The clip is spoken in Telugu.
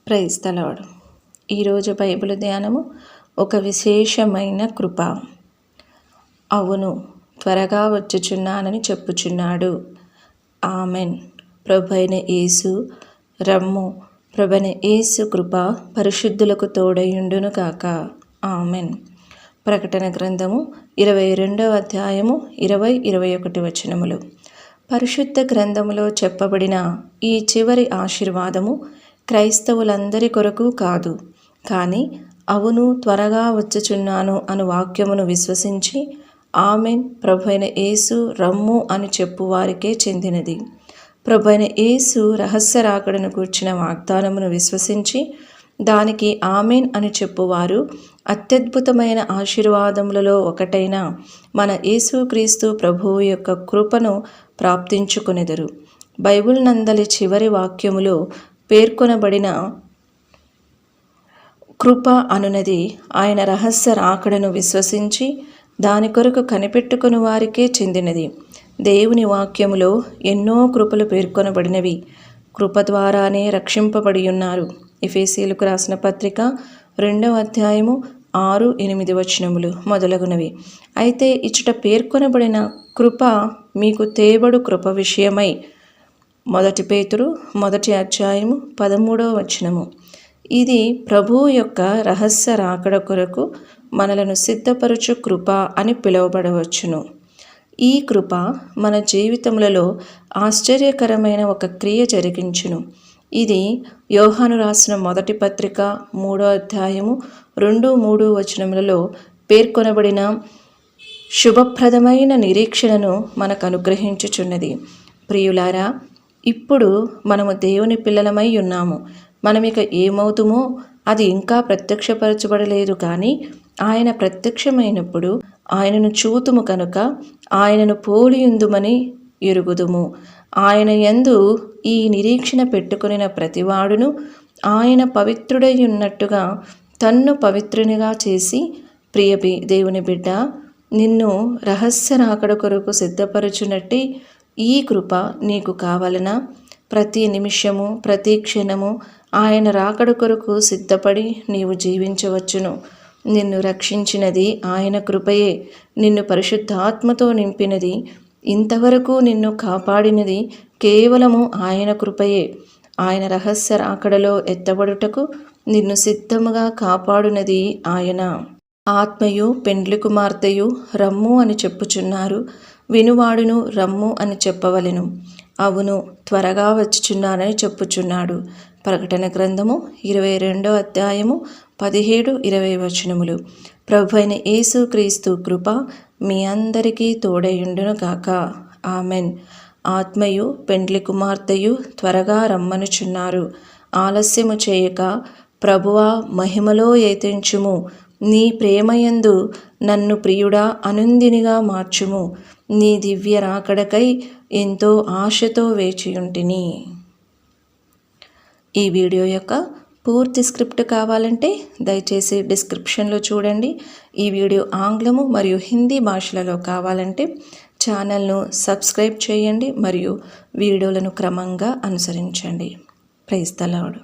Praise the Lord. ఈరోజు బైబిల్ ధ్యానము ఒక విశేషమైన కృప. అవును, త్వరగా వచ్చుచున్నానని చెప్పుచున్నాడు. ఆమెన్. ప్రభువైన యేసు రమ్ము. ప్రభువైన యేసు కృప పరిశుద్ధులకు తోడయుండును గాక. ఆమెన్. ప్రకటన గ్రంథము 22వ అధ్యాయము 20-21 వచనములు. పరిశుద్ధ గ్రంథములో చెప్పబడిన ఈ చివరి ఆశీర్వాదము క్రైస్తవులందరి కొరకు కాదు, కానీ అవును త్వరగా వచ్చుచున్నాను అను వాక్యమును విశ్వసించి ఆమెన్ ప్రభువైన యేసు రమ్ము అని చెప్పువారికే చెందినది. ప్రభువైన యేసు రహస్య రాకడను కూర్చిన వాగ్దానమును విశ్వసించి దానికి ఆమెన్ అని చెప్పువారు అత్యద్భుతమైన ఆశీర్వాదములలో ఒకటైన మన యేసుక్రీస్తు ప్రభువు యొక్క కృపను ప్రాప్తించుకొనెదరు. బైబిల్ నందలి చివరి వాక్యములో పేర్కొనబడిన కృప అనునది ఆయన రహస్య రాకడను విశ్వసించి దాని కొరకు కనిపెట్టుకుని వారికే చెందినది. దేవుని వాక్యములో ఎన్నో కృపలు పేర్కొనబడినవి. కృప ద్వారానే రక్షింపబడి ఉన్నారు. ఎఫెసీయులకు రాసిన పత్రిక 2వ అధ్యాయము 6-8 వచనములు మొదలగునవి. అయితే ఇచ్చట పేర్కొనబడిన కృప మీకు తేబడు కృప విషయమై 1 పేతురు 1వ అధ్యాయము 13వ వచనము. ఇది ప్రభువు యొక్క రహస్య రాకడ కొరకు మనలను సిద్ధపరచు కృప అని పిలువబడవచ్చును. ఈ కృప మన జీవితములలో ఆశ్చర్యకరమైన ఒక క్రియ జరిగించును. ఇది యోహాను రాసిన 1వ పత్రిక 3వ అధ్యాయము 2-3 వచనములలో పేర్కొనబడిన శుభప్రదమైన నిరీక్షణను మనకు అనుగ్రహించుచున్నది. ప్రియులారా, ఇప్పుడు మనము దేవుని పిల్లలమై ఉన్నాము. మనమిక ఏమవుతుమో అది ఇంకా ప్రత్యక్షపరచబడలేదు, కానీ ఆయన ప్రత్యక్షమైనప్పుడు ఆయనను చూతుము కనుక ఆయనను పోలియుందుమని ఎరుగుదుము. ఆయన యందు ఈ నిరీక్షణ పెట్టుకొనిన ప్రతివాడును ఆయన పవిత్రుడై ఉన్నట్టుగా తన్ను పవిత్రునిగా చేసి, ప్రియ దేవుని బిడ్డ, నిన్ను రహస్య రాకడ కొరకు సిద్ధపరచునట్టి ఈ కృప నీకు కావలనా? ప్రతి నిమిషము ప్రతి క్షణము ఆయన రాకడ కొరకు సిద్ధపడి నీవు జీవించవచ్చును. నిన్ను రక్షించినది ఆయన కృపయే. నిన్ను పరిశుద్ధాత్మతో నింపినది, ఇంతవరకు నిన్ను కాపాడినది కేవలము ఆయన కృపయే. ఆయన రహస్య రాకడలో ఎత్తబడుటకు నిన్ను సిద్ధముగా కాపాడునది ఆయన. ఆత్మయు పెండ్లి కుమార్తెయు రమ్ము అని చెప్పుచున్నారు. వినువాడును రమ్ము అని చెప్పవలెను. అవును, త్వరగా వచ్చుచున్నానని చెప్పుచున్నాడు. ప్రకటన గ్రంథము 22వ అధ్యాయము 17-20 వచనములు. ప్రభువైన యేసుక్రీస్తు కృప మీ అందరికీ తోడయుండును గాక. ఆమెన్. ఆత్మయు పెండ్లి కుమార్తెయు త్వరగా రమ్మనుచున్నారు. ఆలస్యము చేయక ప్రభువా మహిమలో ఏతించుము. నీ ప్రేమయందు నన్ను ప్రియుడా అనుందినిగా మార్చుము. నీ దివ్య రాకడకై ఎంతో ఆశతో వేచియుంటిని. ఈ వీడియో యొక్క పూర్తి స్క్రిప్ట్ కావాలంటే దయచేసి డిస్క్రిప్షన్లో చూడండి. ఈ వీడియో ఆంగ్లము మరియు హిందీ భాషలలో కావాలంటే ఛానల్ను సబ్స్క్రైబ్ చేయండి మరియు వీడియోలను క్రమంగా అనుసరించండి. Praise the lord.